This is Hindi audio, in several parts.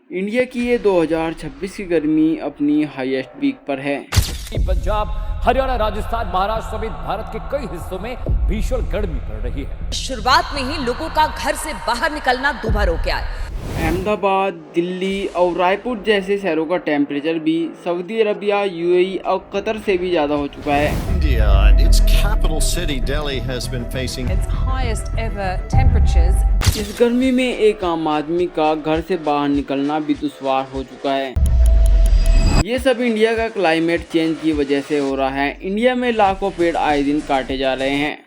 इंडिया की ये 2026 की गर्मी अपनी हाईएस्ट पीक पर है। पंजाब, हरियाणा, राजस्थान, महाराष्ट्र समेत भारत के कई हिस्सों में भीषण गर्मी पड़ रही है। शुरुआत में ही लोगों का घर से बाहर निकलना दुभर हो गया है। अहमदाबाद, दिल्ली और रायपुर जैसे शहरों का टेम्परेचर भी सऊदी अरबिया, यूएई और कतर से भी ज्यादा हो चुका है। India and its capital city Delhi has been facing its highest ever temperatures. इस गर्मी में एक आम आदमी का घर से बाहर निकलना भी दुश्वार हो चुका है। ये सब इंडिया का क्लाइमेट चेंज की वजह से हो रहा है। इंडिया में लाखों पेड़ आए दिन काटे जा रहे हैं।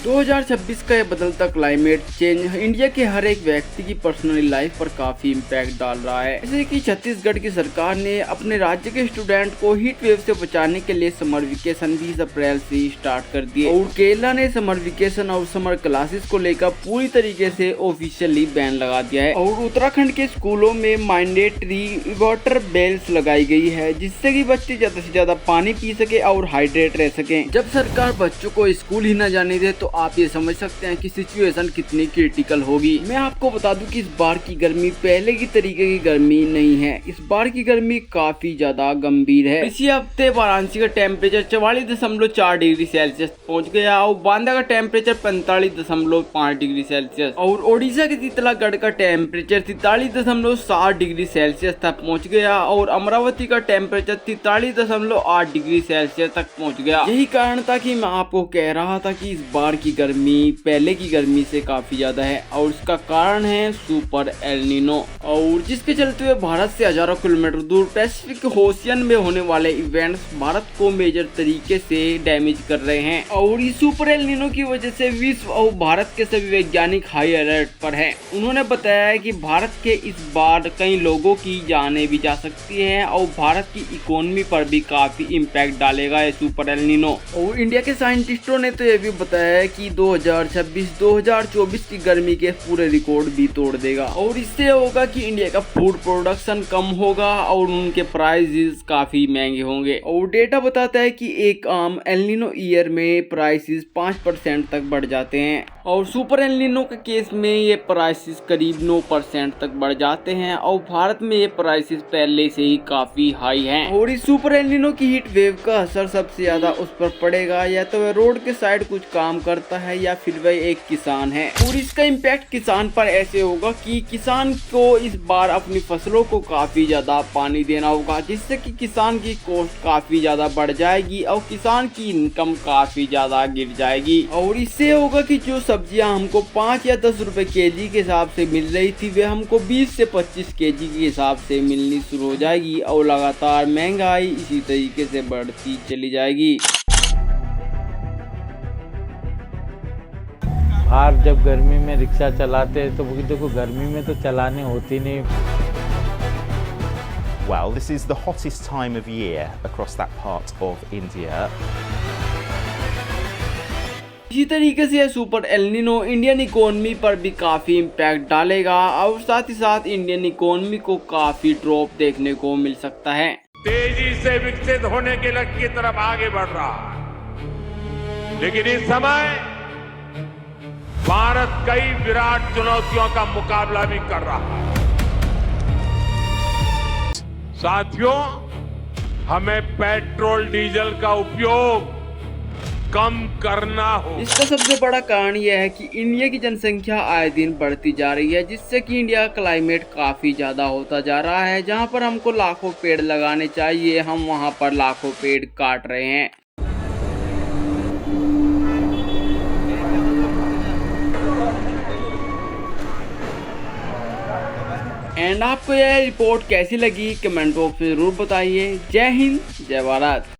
2026 का ये बदलता क्लाइमेट चेंज इंडिया के हर एक व्यक्ति की पर्सनल लाइफ पर काफी इम्पैक्ट डाल रहा है। जैसे कि छत्तीसगढ़ की सरकार ने अपने राज्य के स्टूडेंट को हीट वेव से बचाने के लिए समर वेकेशन 20 अप्रैल से स्टार्ट कर दिए और केरला ने समर वेकेशन और समर क्लासेस को लेकर पूरी तरीके से ऑफिशियली बैन लगा दिया है और उत्तराखंड के स्कूलों में मैंडेटरी वाटर बेल्स लगाई गई है, जिससे कि बच्चे ज्यादा से ज्यादा पानी पी सके और हाइड्रेट रह सके। जब सरकार बच्चों को स्कूल ही न जाने दे तो आप ये समझ सकते हैं कि सिचुएशन कितनी क्रिटिकल होगी। मैं आपको बता दूं कि इस बार की गर्मी पहले की तरीके की गर्मी नहीं है। इस बार की गर्मी काफी ज्यादा गंभीर है। इसी हफ्ते वाराणसी का टेम्परेचर 44.4 डिग्री सेल्सियस पहुंच गया और बांदा का टेम्परेचर 45.5 डिग्री सेल्सियस और ओडिशा के तितलागढ़ का टेम्परेचर 43.7 डिग्री सेल्सियस तक पहुँच गया और अमरावती का टेम्परेचर 43.8 डिग्री सेल्सियस तक पहुँच गया। यही कारण था कि मैं आपको कह रहा था कि इस बार की गर्मी पहले की गर्मी से काफी ज्यादा है और इसका कारण है सुपर एल नीनो, और जिसके चलते हुए भारत से हजारों किलोमीटर दूर पैसिफिक ओशियन में होने वाले इवेंट्स भारत को मेजर तरीके से डैमेज कर रहे हैं। और इस सुपर एल नीनो की वजह से विश्व और भारत के सभी वैज्ञानिक हाई अलर्ट पर हैं। उन्होंने बताया है कि भारत के इस बार कई लोगों की जानें भी जा सकती हैं और भारत की इकोनॉमी पर भी काफी इम्पैक्ट डालेगा ये सुपर एल नीनो। और इंडिया के साइंटिस्टों ने तो ये भी बताया है कि 2026-2024 की गर्मी के पूरे रिकॉर्ड भी तोड़ देगा और इससे होगा कि इंडिया का फूड प्रोडक्शन कम होगा और उनके प्राइसेस काफी महंगे होंगे। और डेटा बताता है कि एक आम एल नीनो ईयर में प्राइसेस 5% तक बढ़ जाते हैं और सुपर एल नीनो के केस में ये प्राइसेस करीब 9% तक बढ़ जाते हैं और भारत में ये प्राइसेस पहले से ही काफी हाई हैं। और इस सुपर एल नीनो की हीट वेव का असर सबसे ज्यादा उस पर पड़ेगा या तो वह रोड के साइड कुछ काम करता है या फिर वह एक किसान है। और इसका इम्पैक्ट किसान पर ऐसे होगा कि किसान को इस बार अपनी फसलों को काफी ज्यादा पानी देना होगा, जिससे कि किसान की कॉस्ट काफी ज्यादा बढ़ जाएगी और किसान की इनकम काफी ज्यादा गिर जाएगी। और इससे होगा कि जो सब्जियां हमको 5 या 10 रुपए केजी के हिसाब से मिल रही थी वे हमको 20 से 25 केजी के हिसाब से मिलनी शुरू हो जाएगी और लगातार महंगाई इसी तरीके से बढ़ती चली जाएगी। बाहर जब गर्मी में रिक्शा चलाते हैं तो देखो गर्मी में तो चलाने होती नहीं। Well, this is the hottest time of year across that part of India. इसी तरीके से super El Nino Indian economy पर भी काफी इम्पैक्ट डालेगा और साथ ही साथ इंडियन इकोनॉमी को काफी ड्रॉप देखने को मिल सकता है। तेजी से विकसित होने के लक्ष्य की तरफ आगे बढ़ रहा है, लेकिन इस समय भारत कई विराट चुनौतियों का मुकाबला भी कर रहा है। साथियों, हमें पेट्रोल डीजल का उपयोग कम करना हो। इसका सबसे बड़ा कारण यह है कि इंडिया की जनसंख्या आए दिन बढ़ती जा रही है, जिससे कि इंडिया का क्लाइमेट काफी ज्यादा होता जा रहा है। जहां पर हमको लाखों पेड़ लगाने चाहिए, हम वहां पर लाखों पेड़ काट रहे हैं। एंड आपको यह रिपोर्ट कैसी लगी कमेंट बॉक्स में जरूर बताइए। जय हिंद, जय भारत।